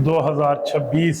2026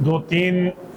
2-3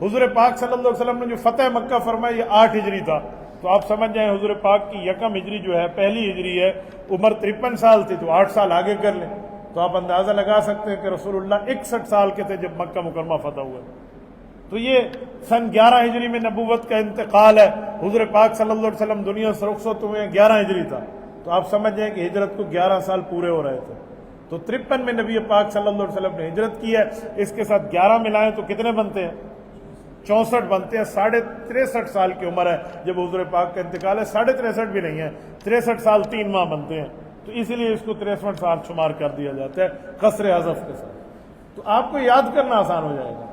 حضور پاک صلی اللہ علیہ وسلم نے جو فتح مکہ فرمایا یہ 8 ہجری تھا، تو آپ سمجھ جائیں حضور پاک کی یکم ہجری جو ہے، پہلی ہجری ہے، عمر 53 سال تھی، تو 8 سال آگے کر لیں تو آپ اندازہ لگا سکتے ہیں کہ رسول اللہ 61 سال کے تھے جب مکہ مکرمہ فتح ہوا۔ تو یہ سن 11 ہجری میں نبوت کا انتقال ہے، حضور پاک صلی اللہ علیہ وسلم دنیا سے رخصت ہوئے 11 ہجری تھا، تو آپ سمجھ جائیں کہ ہجرت کو 11 سال پورے ہو رہے تھے۔ تو 53 میں نبی پاک صلی اللہ علیہ وسلم نے ہجرت کی ہے، اس کے ساتھ 11 ملائیں تو کتنے بنتے ہیں؟ 64 بنتے ہیں۔ 63.5 سال کی عمر ہے جب حضور پاک کا انتقال ہے، 63.5 بھی نہیں ہے، 63 سال 3 ماہ بنتے ہیں، تو اسی لیے اس کو 63 سال شمار کر دیا جاتا ہے قصر حذف کے ساتھ۔ تو آپ کو یاد کرنا آسان ہو جائے گا۔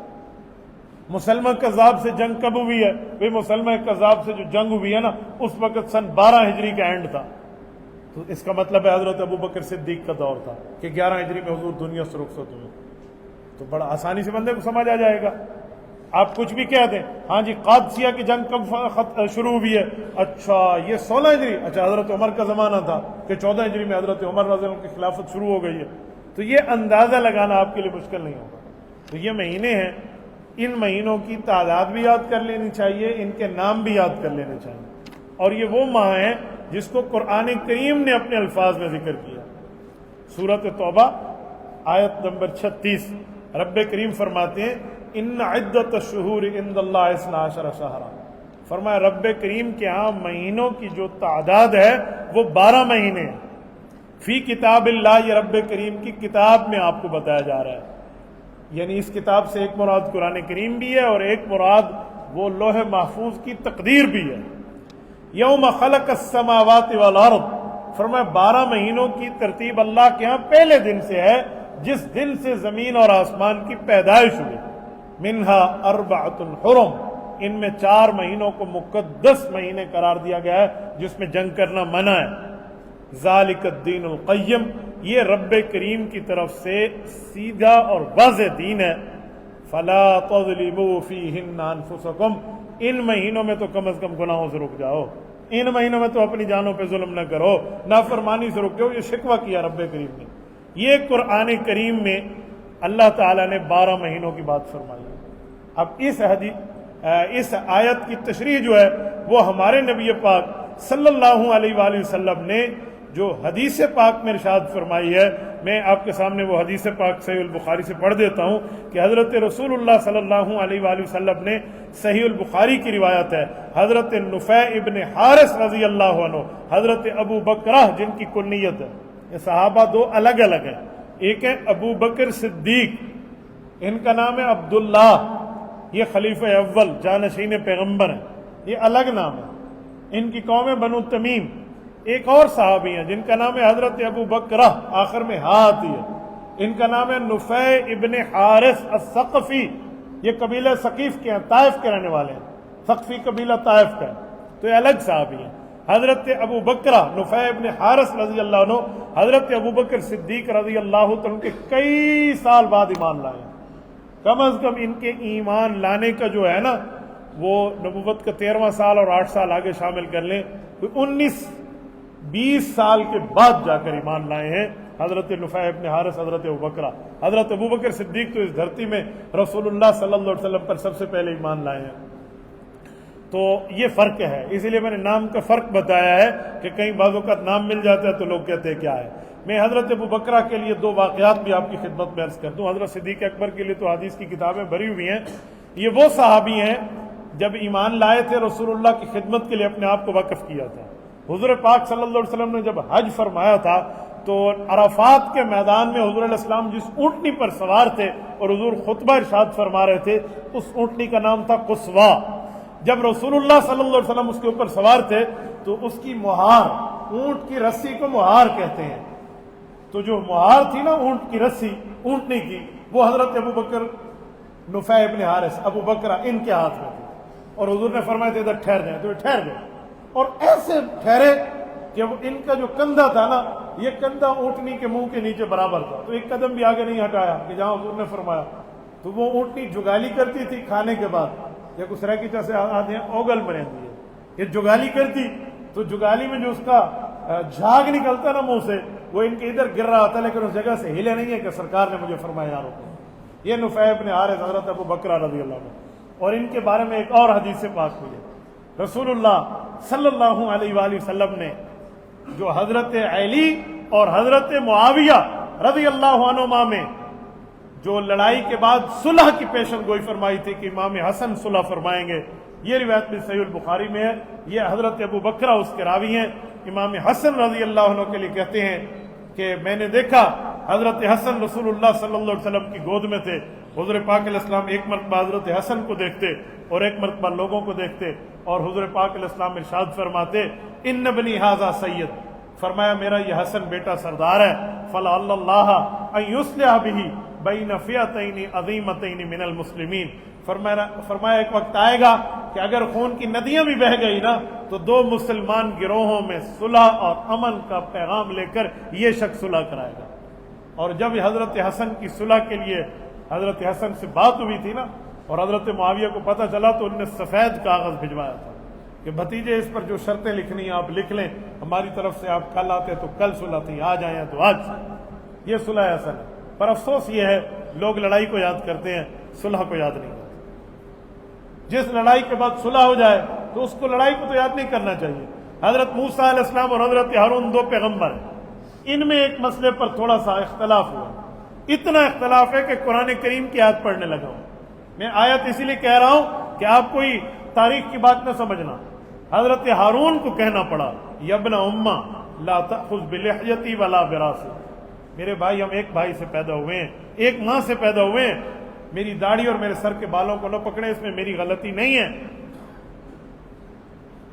مسلمہ کذاب سے جنگ کب ہوئی ہے؟ بھئی مسلمہ کذاب سے جو جنگ ہوئی ہے نا، اس وقت سن 12 ہجری کا اینڈ تھا، تو اس کا مطلب ہے حضرت ابوبکر صدیق کا دور تھا کہ 11 ہجری میں حضور دنیا سے رخصت ہوئے۔ تو بڑا آسانی سے بندے کو سمجھ آ جائے گا۔ آپ کچھ بھی کہہ دیں، ہاں جی قادسیہ کی جنگ کب شروع ہوئی ہے؟ اچھا یہ 16 ہجری، اچھا حضرت عمر کا زمانہ تھا کہ 14 ہجری میں حضرت عمر رضی اللہ عنہ کی خلافت شروع ہو گئی ہے۔ تو یہ اندازہ لگانا آپ کے لیے مشکل نہیں ہوگا۔ تو یہ مہینے ہیں، ان مہینوں کی تعداد بھی یاد کر لینی چاہیے، ان کے نام بھی یاد کر لینے چاہیے، اور یہ وہ ماہ ہیں جس کو قرآن کریم نے اپنے الفاظ میں ذکر کیا۔ سورۃ توبہ آیت نمبر 36 رب کریم فرماتے ہیں ان عدت الشہور عند اللہ 12 شہرا، فرمایا رب کریم کے ہاں مہینوں کی جو تعداد ہے وہ 12 مہینے ہیں۔ فی کتاب اللہ، یہ رب کریم کی کتاب میں آپ کو بتایا جا رہا ہے، یعنی اس کتاب سے ایک مراد قرآن کریم بھی ہے اور ایک مراد وہ لوح محفوظ کی تقدیر بھی ہے۔ یوم خلق السماوات والارض، فرمایا 12 مہینوں کی ترتیب اللہ کے ہاں پہلے دن سے ہے جس دن سے زمین اور آسمان کی پیدائش ہوئی۔ منہا اربعۃ حرم، ان میں 4 مہینوں کو مقدس مہینے قرار دیا گیا ہے جس میں جنگ کرنا منع ہے۔ ذالک الدین القیم، یہ رب کریم کی طرف سے سیدھا اور واضح دین ہے۔ فلا تظلموا فیہن انفسکم، ان مہینوں میں تو کم از کم گناہوں سے رک جاؤ، ان مہینوں میں تو اپنی جانوں پہ ظلم نہ کرو، نافرمانی سے رک جاؤ۔ یہ شکوہ کیا رب کریم نے۔ یہ قرآن کریم میں اللہ تعالیٰ نے 12 مہینوں کی بات فرمائی ہے۔ اب اس آیت کی تشریح جو ہے وہ ہمارے نبی پاک صلی اللہ علیہ وآلہ وسلم نے جو حدیث پاک میں ارشاد فرمائی ہے، میں آپ کے سامنے وہ حدیث پاک صحیح البخاری سے پڑھ دیتا ہوں کہ حضرت رسول اللہ صلی اللہ علیہ وآلہ وسلم نے، صحیح البخاری کی روایت ہے، حضرت نفیع ابن حارث رضی اللہ عنہ، حضرت ابو بکرہ جن کی کنیت ہے، یہ صحابہ 2 الگ الگ ہیں، ایک ہے ابو بکر صدیق، ان کا نام ہے عبداللہ، یہ خلیفہ اول جانشین پیغمبر ہیں، یہ الگ نام ہے، ان کی قوم ہے بنو تمیم۔ ایک اور صحابی ہیں جن کا نام ہے حضرت ابو بکرہ، آخر میں آتی ہے، ان کا نام ہے نفیع ابن حارث الثقفی، یہ قبیلہ ثقیف کے ہیں، طائف کے رہنے والے ہیں، ثقفی قبیلہ طائف کا ہے، تو یہ الگ صحابی ہیں۔ حضرت ابو بکرہ نفیع ابن حارث رضی اللہ عنہ حضرت ابو بکر صدیق رضی اللہ عنہ کے کئی سال بعد ایمان لائے، کم از کم ان کے ایمان لانے کا جو ہے نا وہ نبوت کا 13واں سال اور 8 سال آگے شامل کر لیں، 19-20 سال کے بعد جا کر ایمان لائے ہیں حضرت نفیع ابن حارث، حضرت ابو بکرہ۔ حضرت ابو بکر صدیق تو اس دھرتی میں رسول اللہ صلی اللہ علیہ وسلم پر سب سے پہلے ایمان لائے ہیں۔ تو یہ فرق ہے، اسی لیے میں نے نام کا فرق بتایا ہے کہ کئی بعض اوقات نام مل جاتا ہے تو لوگ کہتے ہیں کیا ہے۔ میں حضرت ابو بکرہ کے لیے 2 واقعات بھی آپ کی خدمت میں عرض کر دوں۔ حضرت صدیق اکبر کے لیے تو حدیث کی کتابیں بھری ہوئی ہیں، یہ وہ صحابی ہیں جب ایمان لائے تھے رسول اللہ کی خدمت کے لیے اپنے آپ کو وقف کیا تھا۔ حضور پاک صلی اللہ علیہ وسلم نے جب حج فرمایا تھا تو عرفات کے میدان میں حضور علیہ السلام جس اونٹنی پر سوار تھے اور حضور خطبہ ارشاد فرما رہے تھے، اس اونٹنی کا نام تھا قصوا۔ جب رسول اللہ صلی اللہ علیہ وسلم اس کے اوپر سوار تھے تو اس کی مہار، اونٹ کی رسی کو مہار کہتے ہیں، تو جو مہار تھی نا اونٹ کی رسی اونٹنی کی، وہ حضرت ابو بکر نفیع ابن حارث ابو بکرہ ان کے ہاتھ میں تھی، اور حضور نے فرمایا تھے ادھر ٹھہر جائیں، تو یہ ٹھہر گئے، اور ایسے ٹھہرے کہ ان کا جو کندھا تھا نا، یہ کندھا اونٹنی کے منہ کے نیچے برابر تھا، تو ایک قدم بھی آگے نہیں ہٹایا کہ جہاں حضور نے فرمایا۔ تو وہ اونٹنی جگالی کرتی تھی کھانے کے بعد، یا کچھ رہ کی طرح سے آتے ہیں اوگل میں رہتی ہے، یہ جگالی کرتی تو جگالی میں جو اس کا جھاگ نکلتا نا منہ سے، وہ ان کے ادھر گر رہا تھا، لیکن اس جگہ سے ہلے نہیں ہے کہ سرکار نے مجھے فرمایا یار۔ یہ نفیع ابن حارث حضرت ابو بکرہ رضی اللہ عنہ۔ اور ان کے بارے میں ایک اور حدیث پاک ہوئی ہے، رسول اللہ صلی اللہ علیہ وآلہ وسلم نے جو حضرت علی اور حضرت معاویہ رضی اللہ عنہما میں جو لڑائی کے بعد صلح کی پیشن گوئی فرمائی تھی کہ امام حسن صلح فرمائیں گے، یہ روایت بھی صحیح البخاری میں ہے۔ یہ حضرت ابو بکرہ اس کے راوی ہیں۔ امام حسن رضی اللہ عنہ کے لیے کہتے ہیں کہ میں نے دیکھا حضرت حسن رسول اللہ صلی اللہ علیہ وسلم کی گود میں تھے، حضور پاک علیہ السلام ایک مرتبہ حضرت حسن کو دیکھتے اور ایک مرتبہ لوگوں کو دیکھتے، اور حضور پاک علیہ السلام ارشاد فرماتے ان ابنی ھذا سید، فرمایا میرا یہ حسن بیٹا سردار ہے، فلعل اللہ ان یصلح بہ بین فئتین عظیمتین من المسلمین، فرمایا ایک وقت آئے گا کہ اگر خون کی ندیاں بھی بہہ گئی نا تو دو مسلمان گروہوں میں صلح اور امن کا پیغام لے کر یہ شخص صلح کرائے گا۔ اور جب حضرت حسن کی صلح کے لیے حضرت حسن سے بات ہوئی تھی نا اور حضرت معاویہ کو پتہ چلا تو انہوں نے سفید کاغذ بھجوایا تھا کہ بھتیجے اس پر جو شرطیں لکھنی ہیں آپ لکھ لیں، ہماری طرف سے آپ کل آتے تو کل صلح تھی، آج آئے ہیں تو آج۔ یہ صلح حسن ہے۔ پر افسوس یہ ہے لوگ لڑائی کو یاد کرتے ہیں، صلح کو یاد نہیں کرتے۔ جس لڑائی کے بعد صلح ہو جائے تو اس کو لڑائی کو تو یاد نہیں کرنا چاہیے۔ حضرت موسیٰ علیہ السلام اور حضرت ہارون دو پیغمبر ہیں، ان میں ایک مسئلے پر تھوڑا سا اختلاف ہوا، اتنا اختلاف ہے کہ قرآن کریم کی آیت پڑھنے لگا ہوں۔ میں آیت اسی لیے کہہ رہا ہوں کہ آپ کوئی تاریخ کی بات نہ سمجھنا۔ حضرت ہارون کو کہنا پڑا یا ابن امہ لا تأخذ بلحیتی ولا براسی، میرے بھائی ہم ایک بھائی سے پیدا ہوئے ہیں، ایک ماں سے پیدا ہوئے ہیں، میری داڑھی اور میرے سر کے بالوں کو نہ پکڑے، اس میں میری غلطی نہیں ہے۔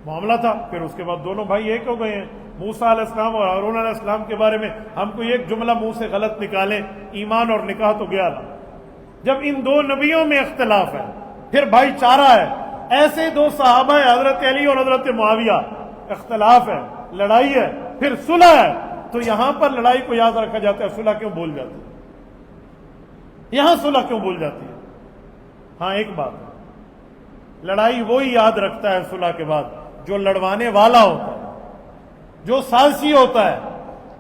معاملہ تھا۔ پھر اس کے بعد دونوں بھائی ایک ہو گئے ہیں۔ موسیٰ علیہ السلام اور ہارون علیہ السلام کے بارے میں ہم کو ایک جملہ منہ سے غلط نکالیں، ایمان اور نکاح تو گیا نا۔ جب ان دو نبیوں میں اختلاف ہے، پھر بھائی چارہ ہے، ایسے دو صحابہ ہیں حضرت علی اور حضرت معاویہ، اختلاف ہے، لڑائی ہے، پھر صلح ہے، تو یہاں پر لڑائی کو یاد رکھا جاتا ہے، صلح کیوں بھول جاتی ہے؟ یہاں صلح کیوں بھول جاتی ہے؟ ہاں ایک بات ہے، لڑائی وہی یاد رکھتا ہے صلح کے بعد جو لڑوانے والا ہوتا ہے، جو سازشی ہوتا ہے،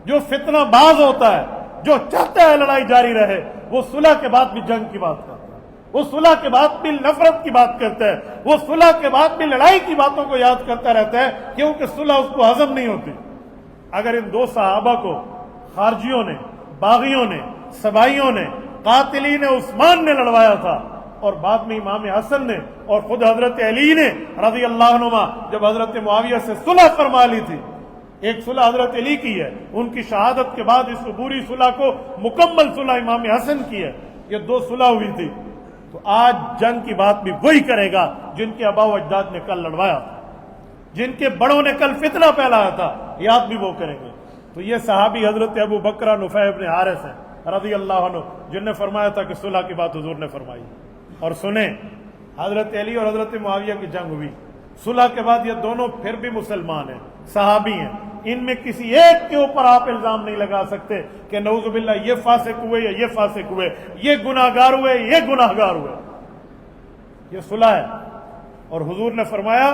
جو فتنہ باز ہوتا ہے، جو چاہتا ہے لڑائی جاری رہے، وہ صلح کے بعد بھی جنگ کی بات کرتا ہے، وہ صلح کے بعد بھی نفرت کی بات کرتا ہے، وہ صلح کے بعد بھی لڑائی کی باتوں کو یاد کرتا رہتا ہے، کیونکہ صلح اس کو ہضم نہیں ہوتی۔ اگر ان دو صحابہ کو خارجیوں نے، باغیوں نے، سبائیوں نے، قاتلین عثمان نے لڑوایا تھا، اور بعد میں امام حسن نے اور خود حضرت علی نے رضی اللہ عنہما جب حضرت معاویہ سے صلح فرما لی تھی، ایک صلح حضرت علی کی ہے، ان کی شہادت کے بعد اس عبوری صلح کو مکمل صلح امام حسن کی ہے، یہ دو صلح ہوئی تھی۔ تو آج جنگ کی بات بھی وہی کرے گا جن کے آباء و اجداد نے کل لڑوایا تھا، جن کے بڑوں نے کل فتنہ پھیلایا تھا، یاد بھی وہ کریں گے۔ تو یہ صحابی حضرت ابو بکرہ نفیع بن حارث ہیں رضی اللہ عنہ، جن نے فرمایا تھا کہ صلح کی بات حضور نے فرمائی۔ اور سنیں، حضرت علی اور حضرت معاویہ کی جنگ ہوئی، صلح کے بعد یہ دونوں پھر بھی مسلمان ہیں، صحابی ہیں، ان میں کسی ایک کے اوپر آپ الزام نہیں لگا سکتے کہ نعوذ باللہ یہ فاسق ہوئے یا یہ فاسق ہوئے، یہ گناہگار ہوئے یہ گناہگار ہوئے۔ یہ صلح ہے، اور حضور نے فرمایا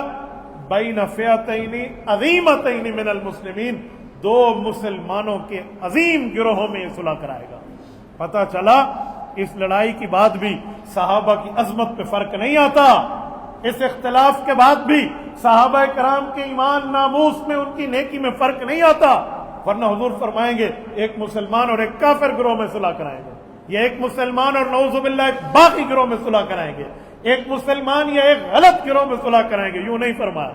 بین فئتین عظیمتین من المسلمین، دو مسلمانوں کے عظیم گروہوں میں یہ صلح کرائے گا۔ پتہ چلا اس لڑائی کی بعد بھی صحابہ کی عظمت پہ فرق نہیں آتا، اس اختلاف کے بعد بھی صحابہ کرام کے ایمان ناموس میں، ان کی نیکی میں فرق نہیں آتا، ورنہ حضور فرمائیں گے ایک مسلمان اور ایک کافر گروہ میں صلح کرائیں گے، یا ایک مسلمان اور نعوذ باللہ ایک باقی گروہ میں صلح کرائیں گے، ایک مسلمان یا ایک غلط گروہ میں صلح کرائیں گے، یوں نہیں فرمایا۔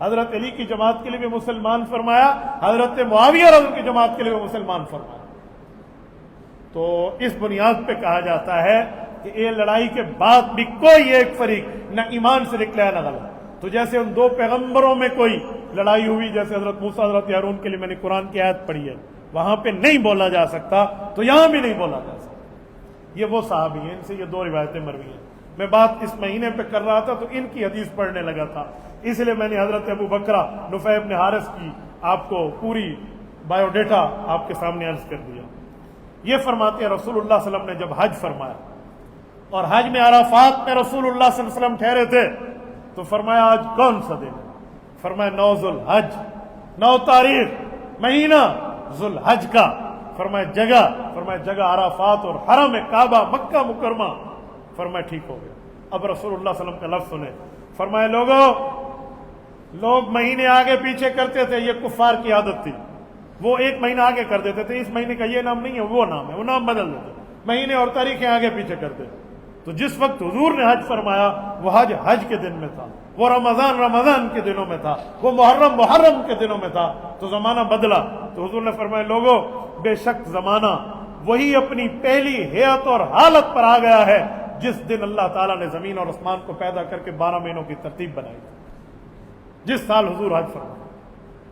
حضرت علی کی جماعت کے لیے بھی مسلمان فرمایا، حضرت معاویہ اور ان کی جماعت کے لیے بھی مسلمان فرمایا۔ تو اس بنیاد پہ کہا جاتا ہے کہ یہ لڑائی کے بعد بھی کوئی ایک فریق نہ ایمان سے نکلا ہے نہ غلط۔ تو جیسے ان دو پیغمبروں میں کوئی لڑائی ہوئی، جیسے حضرت موسیٰ حضرت ہارون کے لیے میں نے قرآن کی آیت پڑھی ہے، وہاں پہ نہیں بولا جا سکتا تو یہاں بھی نہیں بولا جا سکتا۔ یہ وہ صحابی ہیں، ان سے یہ دو روایتیں مروی ہیں۔ میں بات اس مہینے پہ کر رہا تھا تو ان کی حدیث پڑھنے لگا تھا، اس لیے میں نے حضرت ابو بکرہ نفیع بن حارث کی آپ کو پوری بایو ڈیٹا آپ کے سامنے عرض کر دیا۔ یہ فرماتے ہیں رسول اللہ صلی اللہ علیہ وسلم نے جب حج فرمایا اور حج میں عرفات میں رسول اللہ صلی اللہ علیہ وسلم ٹھہرے تھے تو فرمایا آج کون سا دن ہے؟ فرمایا 9 ذوالحج، 9 تاریخ مہینہ ذوالحج کا۔ فرمایا جگہ، فرمایا جگہ عرفات اور حرم کعبہ مکہ مکرمہ۔ فرمایا ٹھیک ہو گیا۔ اب رسول اللہ صلی اللہ علیہ وسلم کا لفظ سنیں، فرمائے لوگ مہینے آگے پیچھے کرتے تھے، یہ کفار کی عادت تھی، وہ ایک مہینہ آگے کر دیتے تھے، اس مہینے کا یہ نام نہیں ہے وہ نام ہے، وہ نام بدل دیتے، مہینے اور تاریخیں آگے پیچھے کرتے۔ تو جس وقت حضور نے حج فرمایا وہ حج کے دن میں تھا، وہ رمضان کے دنوں میں تھا، وہ محرم کے دنوں میں تھا، تو زمانہ بدلا۔ تو حضور نے فرمایا لوگوں بے شک زمانہ وہی اپنی پہلی حیت اور حالت پر آ گیا ہے جس دن اللہ تعالیٰ نے زمین اور آسمان کو پیدا کر کے 12 مہینوں کی ترتیب بنائی تھی، جس سال حضور حج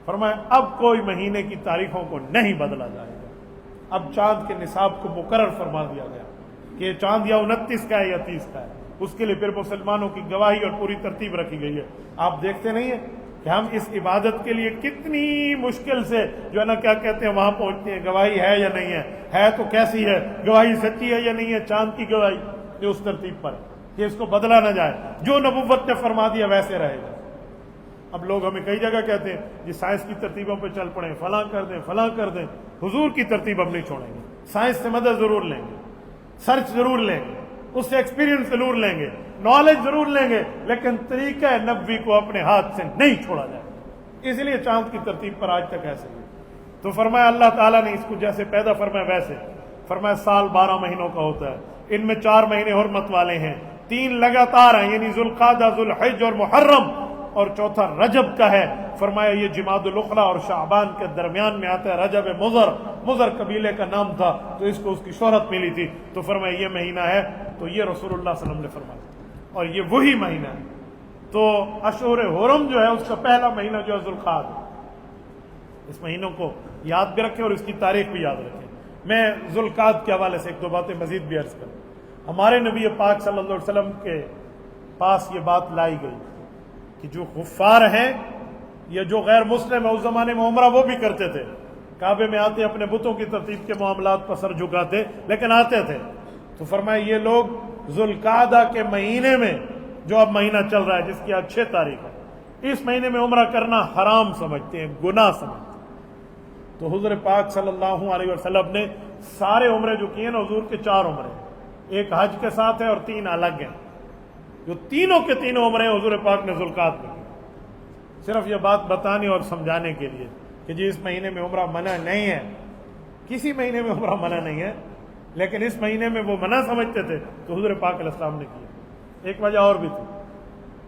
فرمایا اب کوئی مہینے کی تاریخوں کو نہیں بدلا جائے گا، اب چاند کے نصاب کو مقرر فرما دیا گیا کہ یہ چاند یا 29 کا ہے یا 30 کا ہے، اس کے لیے پھر مسلمانوں کی گواہی اور پوری ترتیب رکھی گئی ہے۔ آپ دیکھتے نہیں ہیں کہ ہم اس عبادت کے لیے کتنی مشکل سے جو ہے نا کیا کہتے ہیں وہاں پہنچتے ہیں، گواہی ہے یا نہیں ہے تو کیسی ہے، گواہی سچی ہے یا نہیں ہے، چاند کی گواہی یہ اس ترتیب پر کہ اس کو بدلا نہ جائے، جو نبوت نے فرما دیا ویسے رہے گا۔ اب لوگ ہمیں کئی جگہ کہتے ہیں یہ سائنس کی ترتیبوں پہ چل پڑیں، فلاں کر دیں، حضور کی ترتیب ہم نہیں چھوڑیں گے، سائنس سے مدد ضرور لیں گے، سرچ ضرور لیں گے، اس سے ایکسپیرینس ضرور لیں گے، نالج ضرور لیں گے، لیکن طریقہ نبوی کو اپنے ہاتھ سے نہیں چھوڑا جائے۔ اس لیے چاند کی ترتیب پر آج تک ایسے ہی۔ تو فرمایا اللہ تعالیٰ نے اس کو جیسے پیدا فرمایا ویسے، فرمایا سال 12 مہینوں کا ہوتا ہے، ان میں 4 مہینے حرمت والے ہیں، 3 لگاتار ہیں یعنی ذوالقعدہ، ذوالحج اور محرم، اور چوتھا رجب کا ہے۔ فرمایا یہ جماد الاخرى اور شعبان کے درمیان میں آتا ہے، رجب مضر قبیلے کا نام تھا تو اس کو اس کی شہرت ملی تھی، تو فرمایا یہ مہینہ ہے، تو یہ رسول اللہ صلی اللہ علیہ وسلم نے فرمایا، اور یہ وہی مہینہ ہے۔ تو اشہر حرم جو ہے اس کا پہلا مہینہ جو ہے ذوالقعدہ، اس مہینوں کو یاد بھی رکھیں اور اس کی تاریخ بھی یاد رکھیں۔ میں ذوالقعدہ کے حوالے سے ایک دو باتیں مزید بھی عرض کروں۔ ہمارے نبی پاک صلی اللہ علیہ وسلم کے پاس یہ بات لائی گئی کہ جو کفار ہیں یا جو غیر مسلم ہیں، اس زمانے میں عمرہ وہ بھی کرتے تھے، کعبے میں آتے اپنے بتوں کی ترتیب کے معاملات پر سر جھکاتے، لیکن آتے تھے۔ تو فرمایا یہ لوگ ذوالقعدہ کے مہینے میں جو اب مہینہ چل رہا ہے جس کی آج 6 تاریخ ہے، اس مہینے میں عمرہ کرنا حرام سمجھتے ہیں، گناہ سمجھتے ہیں۔ تو حضور پاک صلی اللہ علیہ وسلم نے سارے عمرے جو کیے نا، حضور کے 4 عمرے، ایک حج کے ساتھ ہے اور 3 الگ ہیں، جو تینوں کے تینوں عمرے حضور پاک نے ذوالقعدہ میں کی۔ صرف یہ بات بتانے اور سمجھانے کے لیے کہ جی اس مہینے میں عمرہ منع نہیں ہے، کسی مہینے میں عمرہ منع نہیں ہے، لیکن اس مہینے میں وہ منع سمجھتے تھے تو حضور پاک علیہ السلام نے کیا۔ ایک وجہ اور بھی تھی،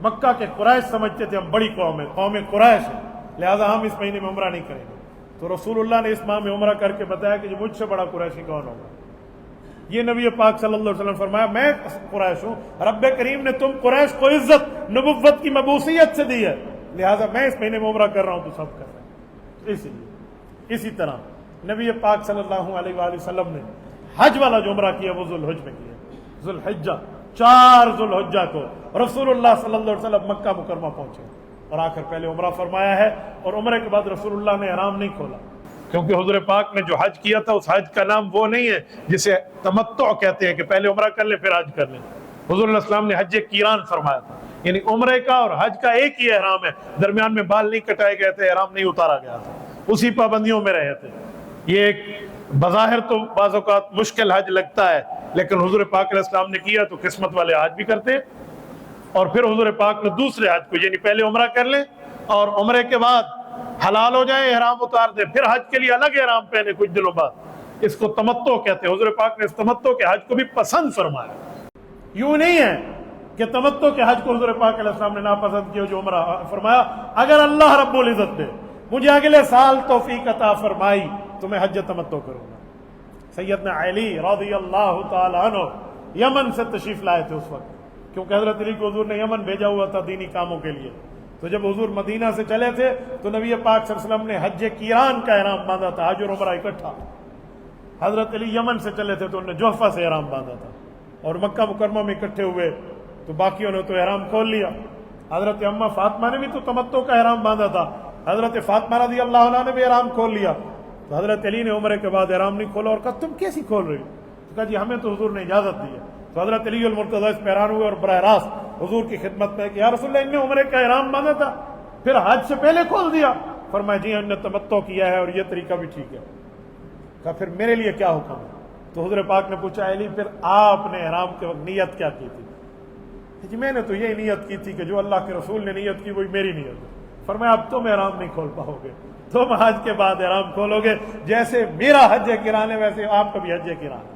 مکہ کے قریش سمجھتے تھے ہم بڑی قوم ہے، قوم قریش ہے، لہذا ہم اس مہینے میں عمرہ نہیں کریں گے۔ تو رسول اللہ نے اس ماہ میں عمرہ کر کے بتایا کہ جو مجھ سے بڑا قریشی کون ہوگا۔ یہ نبی پاک صلی اللہ علیہ وسلم فرمایا میں قریش ہوں، رب کریم نے تم قریش کو عزت نبوت کی مبعوثیت سے دی ہے، لہذا میں اس مہینے میں عمرہ کر رہا ہوں تو سب کر رہے ہیں۔ اسی طرح نبی پاک صلی اللہ علیہ وآلہ وسلم نے حج والا جو عمرہ کیا وہ ذوالحج میں کیا، ذوالحجہ 4 ذوالحجہ کو رسول اللہ صلی اللہ علیہ وسلم مکہ مکرمہ پہنچے اور آ کر پہلے عمرہ فرمایا ہے، اور عمرے کے بعد رسول اللہ نے احرام نہیں کھولا، کیونکہ حضور پاک نے جو حج کیا تھا اس حج کا نام وہ نہیں ہے جسے تمتع کہتے ہیں کہ پہلے عمرہ کر لیں پھر حج کر لیں۔ حضور علیہ السلام نے حج قیران فرمایا تھا، یعنی عمرے کا اور حج کا ایک ہی احرام ہے، درمیان میں بال نہیں کٹائے گئے تھے، احرام نہیں اتارا گیا تھا، اسی پابندیوں میں رہے تھے۔ یہ ایک بظاہر تو بعض اوقات مشکل حج لگتا ہے، لیکن حضور پاک علیہ السلام نے کیا تو قسمت والے حج بھی کرتے، اور پھر حضور پاک نے دوسرے حج کو یعنی پہلے عمرہ کر لیں اور عمرے کے بعد حلال ہو جائیں، احرام اتار دیں، پھر حج کے لیے الگ احرام پہنے کچھ دنوں بعد، اس کو تمتع کہتے ہیں۔ حضور پاک نے اس تمتع کے حج کو بھی پسند فرمایا، یوں نہیں ہے کہ تمتع کے حج کو حضور پاک علیہ السلام نے ناپسند کیا جو عمرہ، فرمایا اگر اللہ رب العزت نے مجھے اگلے سال توفیق عطا فرمائی تو میں حج تمتع کروں گا۔ سیدنا علی رضی اللہ تعالی عنہ یمن سے تشریف لائے تھے اس وقت، کیونکہ حضرت علی کو حضور نے یمن بھیجا ہوا تھا دینی کاموں کے لیے، تو جب حضور مدینہ سے چلے تھے تو نبی پاک صلی اللہ علیہ وسلم نے حج قیران کا احرام باندھا تھا، حج اور عمرہ اکٹھا۔ حضرت علی یمن سے چلے تھے تو انہوں نے جوحفہ سے احرام باندھا تھا، اور مکہ مکرمہ میں اکٹھے ہوئے تو باقیوں نے تو احرام کھول لیا۔ حضرت اماں فاطمہ نے بھی تو تمتع کا احرام باندھا تھا، حضرت فاطمہ رضی اللہ عنہ نے بھی احرام کھول لیا، تو حضرت علی نے عمرے کے بعد احرام نہیں کھولا اور کہا تم کیسی کھول رہی ہو؟ تو کہا جی ہمیں تو حضور نے اجازت دی ہے۔ تو حضرت علی المرتضی اس پہ حیران ہوئے اور براہ راست حضور کی خدمت میں کہ یا رسول اللہ ان نے عمرے کا احرام باندھا تھا پھر حج سے پہلے کھول دیا؟ فرمایا جی ہم نے تمتع کیا ہے اور یہ طریقہ بھی ٹھیک ہے۔ کہا پھر میرے لیے کیا حکم ہے؟ تو حضور پاک نے پوچھا علی پھر آپ نے احرام کے وقت نیت کیا کی تھی؟ جی میں نے تو یہی نیت کی تھی کہ جو اللہ کے رسول نے نیت کی وہی میری نیت ہے. فرمایا اب تم احرام نہیں کھول پاؤ گے, تم حج کے بعد احرام کھولو گے. جیسے میرا حج قران ہے ویسے آپ کا بھی حج قران ہے.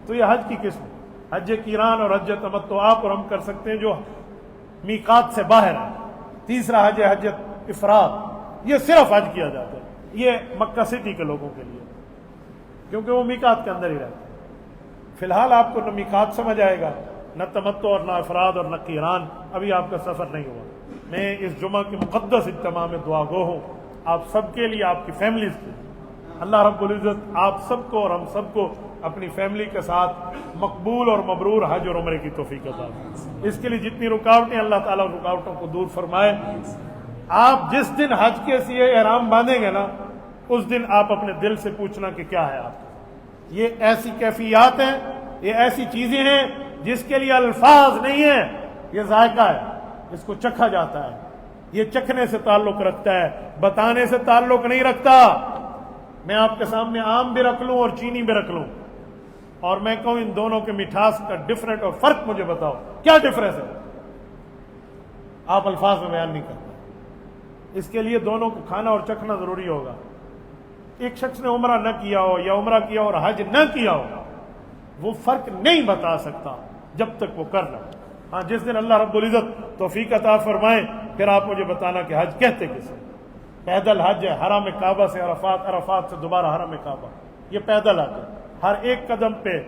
تو یہ حج کی قسم, حج قران اور حج تمتع آپ اور ہم کر سکتے ہیں جو میقات سے باہر ہے. تیسرا حج ہے حج افراد, یہ صرف حج کیا جاتا ہے, یہ مکہ سٹی کے لوگوں کے لیے, کیونکہ وہ میقات کے اندر ہی رہتے ہیں. فی الحال آپ کو نہ میقات سمجھ آئے گا, نہ تمتع اور نہ افراد اور نہ قران, ابھی آپ کا سفر نہیں ہوا. میں اس جمعہ کے مقدس اجتماع میں دعا گو ہوں آپ سب کے لیے, آپ کی فیملیز کے لیے. اللہ رب العزت آپ سب کو اور ہم سب کو اپنی فیملی کے ساتھ مقبول اور مبرور حج اور عمرے کی توفیق عطا فرمائے. اس کے لیے جتنی رکاوٹیں اللہ تعالیٰ رکاوٹوں کو دور فرمائے. آپ جس دن حج کے لیے احرام باندھیں گے نا, اس دن آپ اپنے دل سے پوچھنا کہ کیا ہے آپ. یہ ایسی کیفیات ہیں, یہ ایسی چیزیں ہیں جس کے لیے الفاظ نہیں ہیں. یہ ذائقہ ہے, اس کو چکھا جاتا ہے. یہ چکھنے سے تعلق رکھتا ہے, بتانے سے تعلق نہیں رکھتا. میں آپ کے سامنے آم بھی رکھ لوں اور چینی بھی رکھ لوں اور میں کہوں ان دونوں کے مٹھاس کا ڈفرنٹ اور فرق مجھے بتاؤ, کیا ڈفرنس ہے؟ آپ الفاظ میں بیان نہیں کرتے. اس کے لیے دونوں کو کھانا اور چکھنا ضروری ہوگا. ایک شخص نے عمرہ نہ کیا ہو یا عمرہ کیا اور حج نہ کیا ہو, وہ فرق نہیں بتا سکتا جب تک وہ کر لے. ہاں, جس دن اللہ رب العزت توفیق عطا فرمائے پھر آپ مجھے بتانا کہ حج کہتے کسے. پیدل حج ہے حرم کعبہ سے عرفات, عرفات سے دوبارہ حرم کعبہ, یہ پیدل حج ہے. ہر ایک قدم پہ,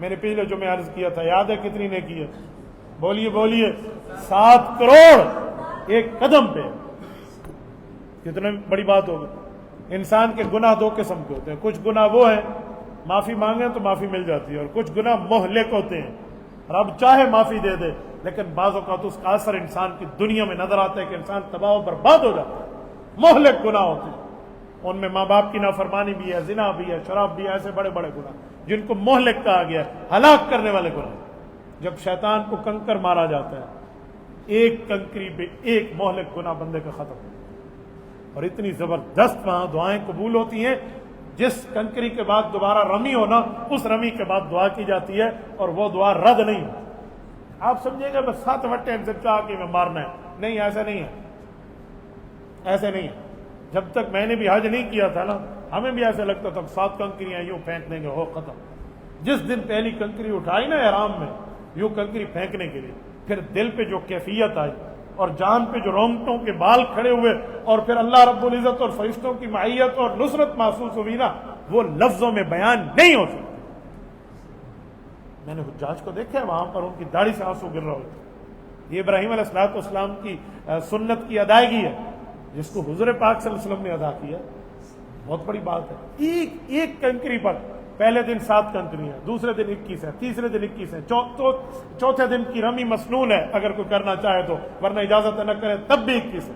میں نے پچھلے جو میں عرض کیا تھا, یاد ہے کتنی نے کی ہے؟ بولیے بولیے, 7 کروڑ ایک قدم پہ. کتنے بڑی بات ہوگی. انسان کے گناہ 2 قسم کے ہوتے ہیں. کچھ گناہ وہ ہیں معافی مانگیں تو معافی مل جاتی ہے, اور کچھ گناہ مہلک ہوتے ہیں. رب چاہے معافی دے دے, لیکن بعض اوقات اس کا اثر انسان کی دنیا میں نظر آتا ہے کہ انسان تباہ و برباد ہو جاتا ہے. مہلک گناہ ہوتے ہیں, ان میں ماں باپ کی نافرمانی بھی ہے, زنا بھی ہے, شراب بھی ہے, ایسے بڑے بڑے گناہ جن کو مہلک کہا گیا ہے, ہلاک کرنے والے گناہ. جب شیطان کو کنکر مارا جاتا ہے, ایک کنکری پہ ایک مہلک گناہ بندے کا ختم ہوتا ہے. اور اتنی زبردست وہاں دعائیں قبول ہوتی ہیں. جس کنکری کے بعد دوبارہ رمی ہونا, اس رمی کے بعد دعا کی جاتی ہے اور وہ دعا رد نہیں ہوتی. آپ سمجھیں گے بس 7 وٹے ان سے چاہ کے میں مارنا ہے, نہیں, ایسا نہیں ہے, ایسے نہیں ہے. جب تک میں نے بھی حج نہیں کیا تھا نا, ہمیں بھی ایسا لگتا تھا 7 کنکریاں یوں پھینک دیں گے, ہو ختم. جس دن پہلی کنکری اٹھائی نا احرام میں یوں کنکری پھینکنے کے لیے, پھر دل پہ جو کیفیت آئی اور جان پہ جو رونگٹوں کے بال کھڑے ہوئے, اور پھر اللہ رب العزت اور فرشتوں کی معیت اور نصرت محسوس ہوئی نا, وہ لفظوں میں بیان نہیں ہو سکتی. میں نے حجاج کو دیکھا ہے, وہاں پر ان کی داڑھی سے آنسو گر رہے ہوتے. یہ ابراہیم علیہ السلام کی سنت کی ادائیگی ہے جس کو حضور پاک صلی اللہ علیہ وسلم نے ادا کیا. بہت بڑی بات ہے. ایک کنکری پر پہلے دن 7 کنکری ہیں, دوسرے دن 21 ہے, تیسرے دن 21 ہے, چوتھے دن کی رمی مسنون ہے اگر کوئی کرنا چاہے تو, ورنہ اجازت نہ کرے تب بھی 21 ہے.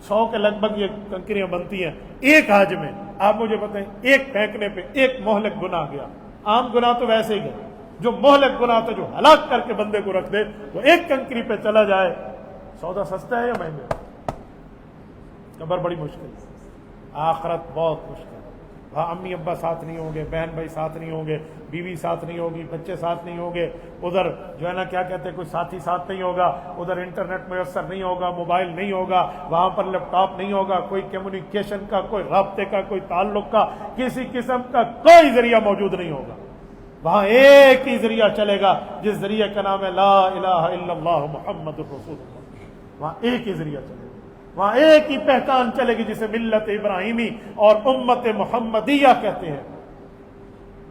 100 کے لگ بھگ یہ کنکریاں بنتی ہیں ایک حج میں. آپ مجھے بتائیں, ایک پھینکنے پہ ایک مہلک گناہ گیا. عام گناہ تو ویسے ہی گئے, جو مہلک گناہ تو جو ہلاک کر کے بندے کو رکھ دے, وہ ایک کنکری پہ چلا جائے. سودا سستا ہے یا مہنگا؟ قبر بڑی مشکل ہے, آخرت بہت مشکل ہے. ہاں, امی ابا ساتھ نہیں ہوں گے, بہن بھائی ساتھ نہیں ہوں گے, بیوی ساتھ نہیں ہوگی, بچے ساتھ نہیں ہوں گے, ادھر جو ہے نا کیا کہتے ہیں کوئی ساتھی ساتھ نہیں ہوگا, ادھر انٹرنیٹ میسر نہیں ہوگا, موبائل نہیں ہوگا, وہاں پر لیپ ٹاپ نہیں ہوگا, کوئی کمیونیکیشن کا, کوئی رابطے کا, کوئی تعلق کا, کسی قسم کا کوئی ذریعہ موجود نہیں ہوگا. وہاں ایک ہی ذریعہ چلے گا جس ذریعے کا نام ہے لا الہ الا اللہ محمد الرسول اللہ. وہاں ایک ہی ذریعہ چلے گا, وہاں ایک ہی پہچان چلے گی جسے ملت ابراہیمی اور امت محمدیہ کہتے ہیں.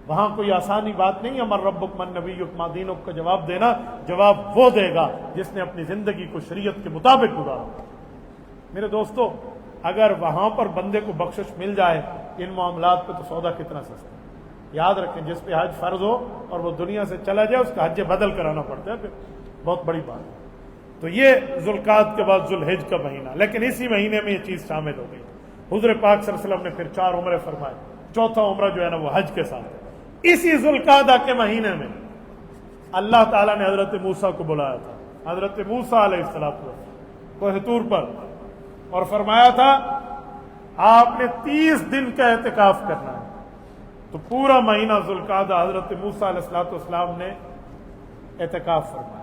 وہاں کوئی آسانی بات نہیں ہے. من ربک من نبیک ما دینک کا جواب دینا, جواب وہ دے گا جس نے اپنی زندگی کو شریعت کے مطابق گزارا. میرے دوستو, اگر وہاں پر بندے کو بخشش مل جائے ان معاملات پہ تو سودا کتنا سستا ہے. یاد رکھیں, جس پہ حج فرض ہو اور وہ دنیا سے چلا جائے اس کا حج بدل کرانا پڑتا ہے, پھر بہت بڑی بات ہے. تو یہ ذوالقعدہ کے بعد ذوالحج کا مہینہ, لیکن اسی مہینے میں یہ چیز شامل ہو گئی. حضور پاک صلی اللہ علیہ وسلم نے پھر 4 عمرے فرمائے. چوتھا عمرہ جو ہے نا وہ حج کے ساتھ ہے. اسی ذوالقعدہ کے مہینے میں اللہ تعالیٰ نے حضرت موسیٰ کو بلایا تھا, حضرت موسیٰ علیہ السلام کوہ طور پر, اور فرمایا تھا آپ نے 30 دن کا اعتکاف کرنا ہے. تو پورا مہینہ ذوالقعدہ حضرت موسیٰ علیہ السلام نے اعتکاف فرمایا.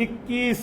21